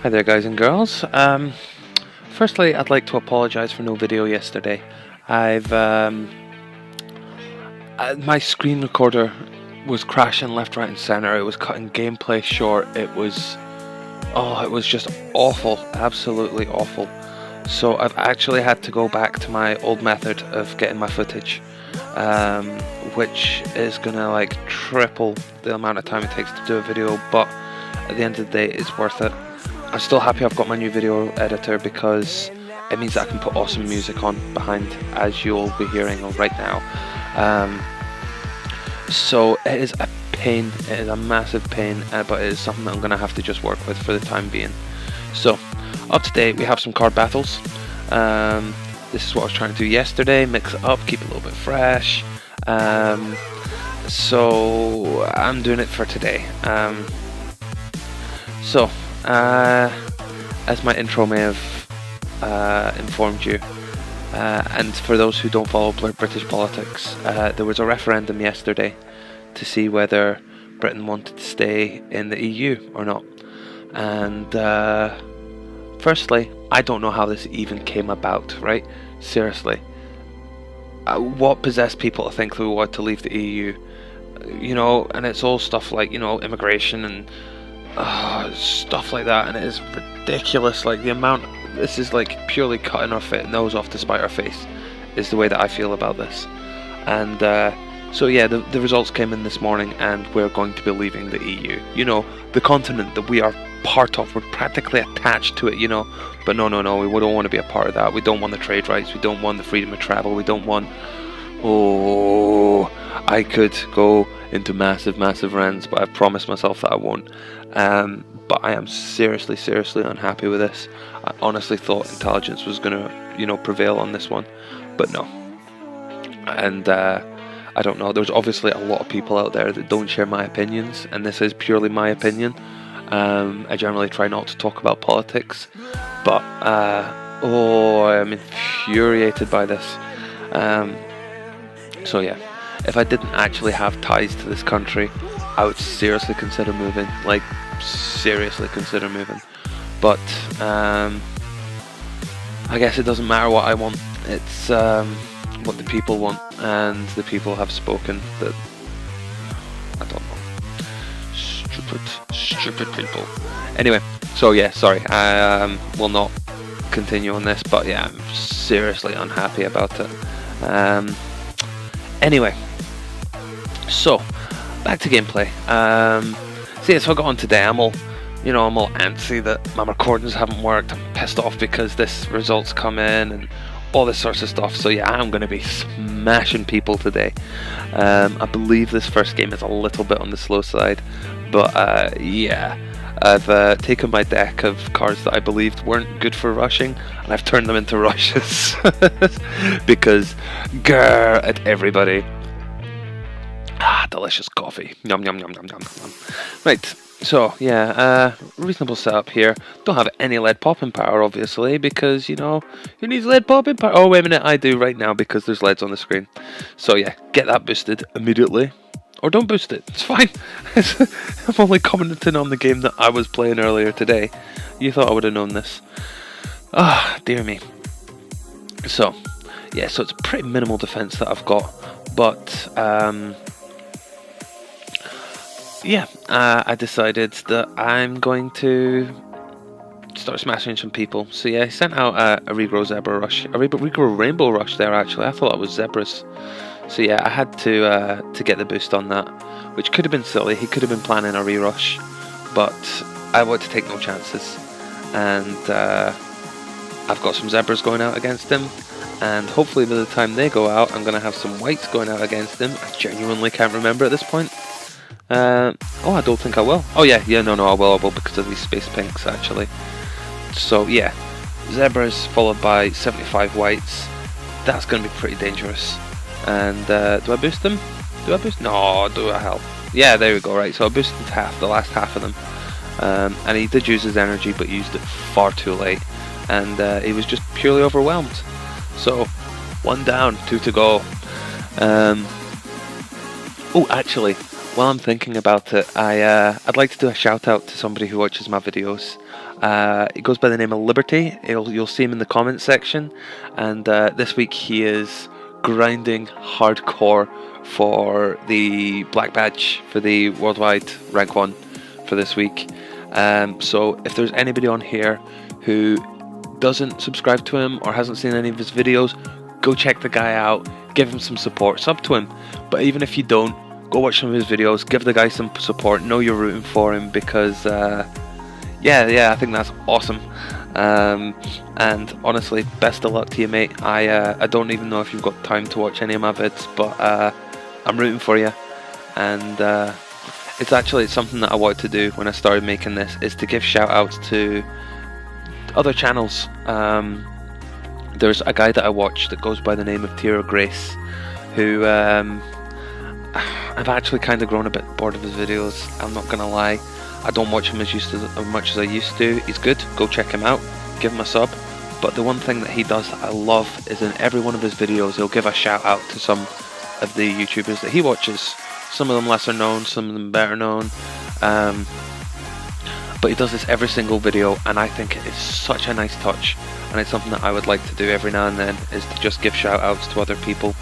Hi there, guys and girls. Firstly, I'd like to apologise for no video yesterday. My screen recorder was crashing left, right, and centre. It was cutting gameplay short. It was just awful, absolutely awful. So I've actually had to go back to my old method of getting my footage, which is gonna like triple the amount of time it takes to do a video. But at the end of the day, it's worth it. I'm still happy I've got my new video editor because it means that I can put awesome music on behind, as you'll be hearing right now. So it is a pain, it is a massive pain, but it is something that I'm going to have to just work with for the time being. So up to date, we have some card battles. This is what I was trying to do yesterday, mix it up, keep it a little bit fresh. So I'm doing it for today. As my intro may have informed you, and for those who don't follow British politics, there was a referendum yesterday to see whether Britain wanted to stay in the EU or not. And firstly, I don't know how this even came about, right? Seriously. What possessed people to think they wanted to leave the EU? You know, and it's all stuff like, you know, immigration and stuff like that, and it is ridiculous. Like the amount, this is like purely cutting our nose off to spite our face, is the way that I feel about this. And so yeah, the results came in this morning, and we're going to be leaving the EU. You know, the continent that we are part of, we're practically attached to it. You know, but no, we don't want to be a part of that. We don't want the trade rights. We don't want the freedom of travel. We don't want. Oh, I could go into massive rants, but I've promised myself that I won't. But I am seriously unhappy with this. I honestly thought intelligence was gonna, you know, prevail on this one, but no. And I don't know. There's obviously a lot of people out there that don't share my opinions, and this is purely my opinion. I generally try not to talk about politics, but I'm infuriated by this. So yeah, if I didn't actually have ties to this country, I would seriously consider moving. Like, seriously consider moving. But I guess it doesn't matter what I want. It's what the people want, and the people have spoken. That I don't know. Stupid people. Anyway, so yeah, sorry. I will not continue on this, but yeah, I'm seriously unhappy about it. Anyway, so back to gameplay. So I got on today. I'm all antsy that my recordings haven't worked. I'm pissed off because this results come in and all this sorts of stuff. So yeah, I'm going to be smashing people today. I believe this first game is a little bit on the slow side, but yeah, I've taken my deck of cards that I believed weren't good for rushing, and I've turned them into rushes because grr at everybody. Delicious coffee. Yum. Right, so yeah, reasonable setup here. Don't have any lead popping power, obviously, because, you know, who needs lead popping power? Oh, wait a minute, I do right now because there's leads on the screen. So yeah, get that boosted immediately. Or don't boost it, it's fine. I'm only commenting on the game that I was playing earlier today. You thought I would have known this. Dear me. So, yeah, so it's a pretty minimal defense that I've got. But, I decided that I'm going to start smashing some people. So yeah, I sent out a regrow zebra rush, a regrow rainbow rush there actually. I thought that was zebras. So yeah, I had to get the boost on that, which could have been silly. He could have been planning a rerush, but I wanted to take no chances. And I've got some zebras going out against him, and hopefully by the time they go out, I'm going to have some whites going out against him. I genuinely can't remember at this point. I don't think I will. Oh yeah, no, I will because of these space pinks actually. So yeah, zebras followed by 75 whites. That's going to be pretty dangerous. And do I boost them? Do I boost? No, do I help? Yeah, there we go. Right, so I boosted the last half of them, and he did use his energy, but used it far too late, and he was just purely overwhelmed. So 1 down, 2 to go. Actually, while I'm thinking about it, I'd like to do a shout out to somebody who watches my videos. He goes by the name of Liberty. You'll see him in the comments section, and this week he is grinding hardcore for the black badge for the worldwide rank 1 for this week. So if there's anybody on here who doesn't subscribe to him or hasn't seen any of his videos, go check the guy out, give him some support, sub to him. But even if you don't, go watch some of his videos, give the guy some support, know you're rooting for him, because yeah, I think that's awesome. And honestly, best of luck to you, mate. I don't even know if you've got time to watch any of my vids, but I'm rooting for you. And it's actually something that I wanted to do when I started making this, is to give shout outs to other channels. There's a guy that I watch that goes by the name of Tira Grace, who I've actually kind of grown a bit bored of his videos, I'm not gonna lie. I don't watch him as much as I used to. He's good, go check him out, give him a sub. But the one thing that he does that I love is in every one of his videos he'll give a shout out to some of the YouTubers that he watches. Some of them lesser known, some of them better known. But he does this every single video, and I think it is such a nice touch, and it's something that I would like to do every now and then, is to just give shout outs to other people.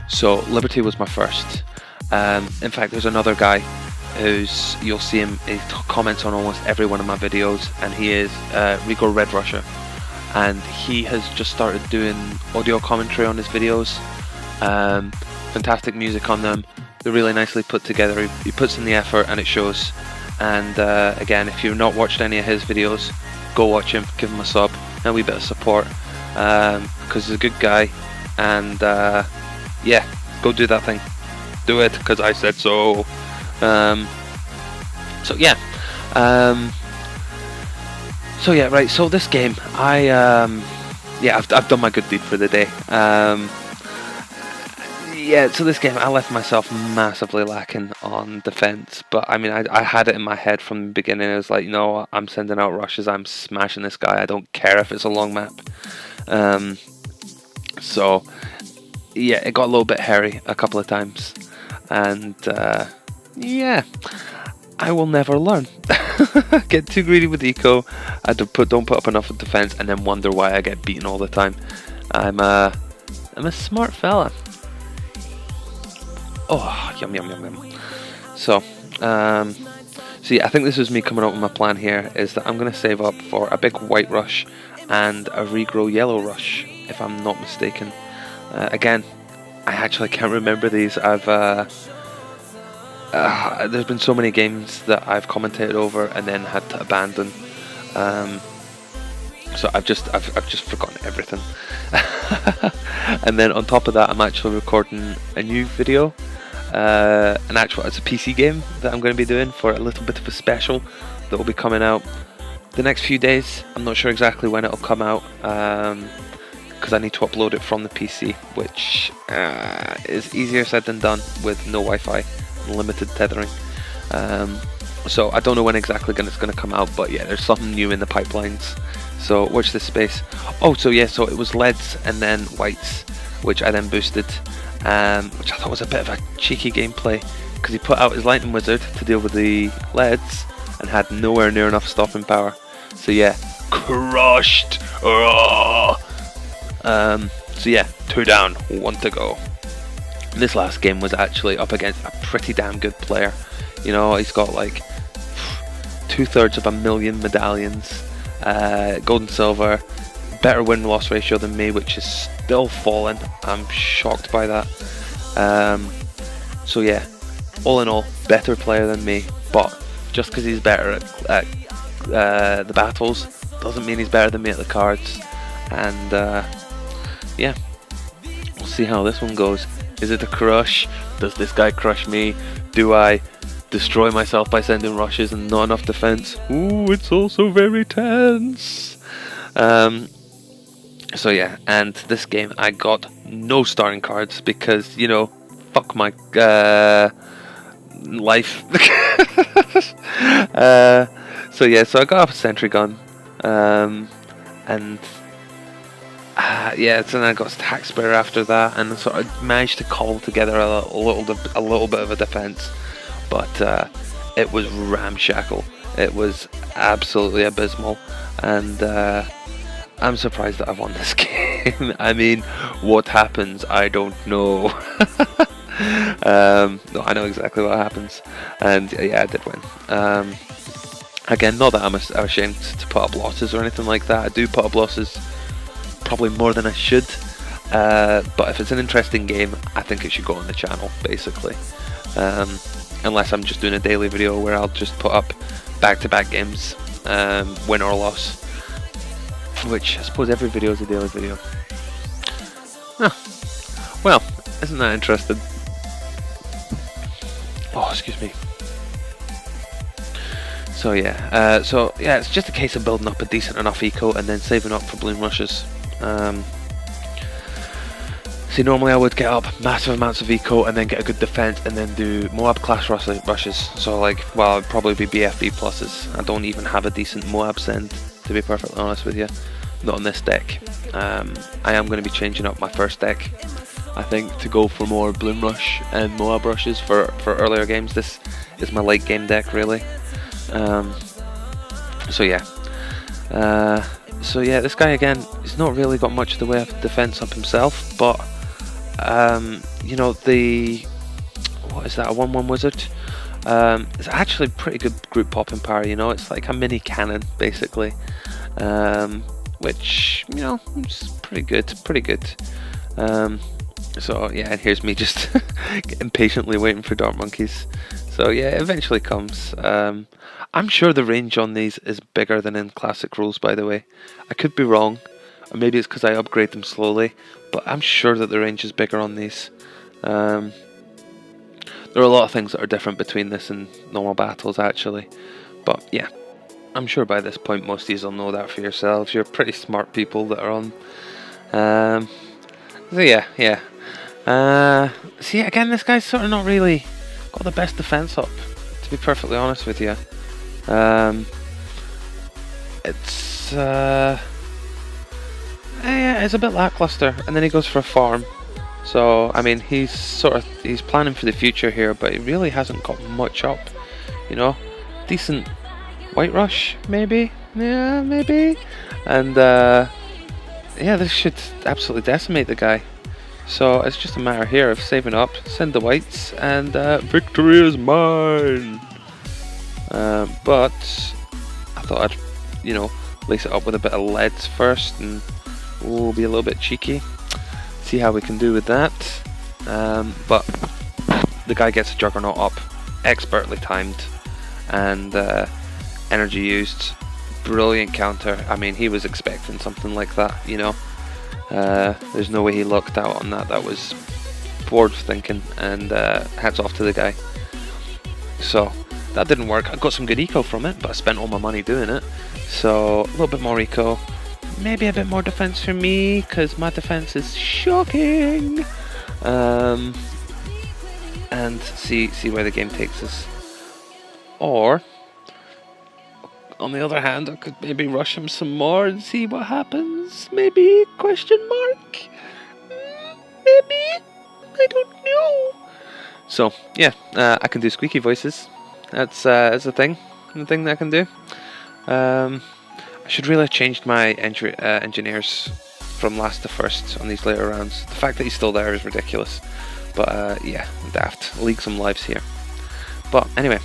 So Liberty was my first. In fact, there's another guy who's, you'll see him, he comments on almost every one of my videos, and he is Rico Red Rusher, and he has just started doing audio commentary on his videos. Fantastic music on them, they're really nicely put together. He puts in the effort and it shows. And again, if you've not watched any of his videos, go watch him, give him a sub, and a wee bit of support, because he's a good guy. And yeah, go do that thing, do it because I said so. So yeah, right, so this game, I've done my good deed for the day. Yeah, so this game I left myself massively lacking on defense, but I mean I had it in my head from the beginning. It was like, you know, I'm sending out rushes, I'm smashing this guy, I don't care if it's a long map. So yeah, it got a little bit hairy a couple of times, and yeah, I will never learn. Get too greedy with eco, I don't put up enough of defense, and then wonder why I get beaten all the time. I'm a smart fella. Oh, yum yum yum yum. So yeah, I think this is me coming up with my plan here, is that I'm going to save up for a big white rush and a regrow yellow rush, if I'm not mistaken. Again, I actually can't remember these. There's been so many games that I've commentated over and then had to abandon. So I've just forgotten everything. And then on top of that, I'm actually recording a new video. It's a PC game that I'm going to be doing for a little bit of a special that will be coming out the next few days. I'm not sure exactly when it'll come out, because I need to upload it from the PC, which is easier said than done with no Wi-Fi and limited tethering. So I don't know when exactly it's going to come out, but yeah, there's something new in the pipelines. So watch this space. Oh, so yeah, so it was leads and then whites, which I then boosted, which I thought was a bit of a cheeky gameplay, because he put out his lightning wizard to deal with the leads and had nowhere near enough stopping power. So yeah, crushed. So yeah, 2 down, 1 to go. This last game was actually up against a pretty damn good player. You know, he's got like 2/3 of a million medallions, gold and silver, better win-loss ratio than me, which is still falling. I'm shocked by that. So yeah, all in all, better player than me, but just because he's better at the battles doesn't mean he's better than me at the cards. And yeah, we'll see how this one goes. Is it a crush? Does this guy crush me? Do I destroy myself by sending rushes and not enough defense? Ooh, it's also very tense. So yeah, and this game I got no starting cards because, you know, fuck my life. So yeah, so I got a sentry gun, and Yeah, so then I got Attack Spear after that, and sort of managed to cobble together a little bit of a defense, but it was ramshackle. It was absolutely abysmal, and I'm surprised that I've won this game. I mean, what happens? I don't know. No, I know exactly what happens, and yeah, I did win. Again, not that I'm ashamed to put up losses or anything like that. I do put up losses, probably more than I should, but if it's an interesting game, I think it should go on the channel, basically. Unless I'm just doing a daily video where I'll just put up back-to-back games, win or loss, which I suppose every video is a daily video. Well, isn't that interesting? Oh, excuse me. So yeah, it's just a case of building up a decent enough eco and then saving up for bloom rushes. See, normally I would get up massive amounts of eco and then get a good defense and then do Moab class rushes. So like, well, it'd probably be BFB pluses. I don't even have a decent Moab send, to be perfectly honest with you. Not on this deck. I am going to be changing up my first deck, I think, to go for more bloom rush and Moab rushes for earlier games. This is my late game deck, really. So yeah, this guy again, he's not really got much in the way of defense up himself, but you know, what is that, a 1/1 wizard? It's actually pretty good group popping power. You know, it's like a mini cannon basically, which, you know, is pretty good. So yeah, and here's me just impatiently waiting for Dart Monkeys. So yeah, it eventually comes. I'm sure the range on these is bigger than in classic rules, by the way. I could be wrong, or maybe it's because I upgrade them slowly, but I'm sure that the range is bigger on these. There are a lot of things that are different between this and normal battles, actually. But yeah, I'm sure by this point most of you will know that for yourselves. You're pretty smart people that are on. So yeah. See, again, this guy's sort of not really got the best defense up, to be perfectly honest with you. It's a bit lackluster, and then he goes for a farm. So I mean, he's planning for the future here, but he really hasn't got much up. You know, decent white rush, maybe. Yeah, maybe. And yeah, this should absolutely decimate the guy. So it's just a matter here of saving up, send the whites, and victory is mine. But I thought I'd, you know, lace it up with a bit of leads first, and we'll be a little bit cheeky. See how we can do with that. But the guy gets a Juggernaut up, expertly timed, and energy used. Brilliant counter. I mean, he was expecting something like that, you know. There's no way he lucked out on that. That was forward thinking, and hats off to the guy. So that didn't work. I got some good eco from it, but I spent all my money doing it. So a little bit more eco, maybe a bit more defense for me, because my defense is shocking. And see where the game takes us. Or on the other hand, I could maybe rush him some more and see what happens. Maybe, question mark? Maybe? I don't know. So, yeah, I can do squeaky voices. That's a thing that I can do. I should really have changed my engineers from last to first on these later rounds. The fact that he's still there is ridiculous. But, yeah, daft. League some lives here. But, anyway.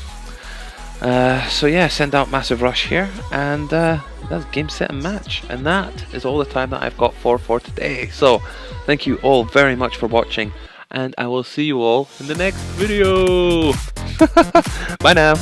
So yeah, send out massive rush here, and that's game, set, and match, and that is all the time that I've got for today. So thank you all very much for watching, and I will see you all in the next video. Bye now.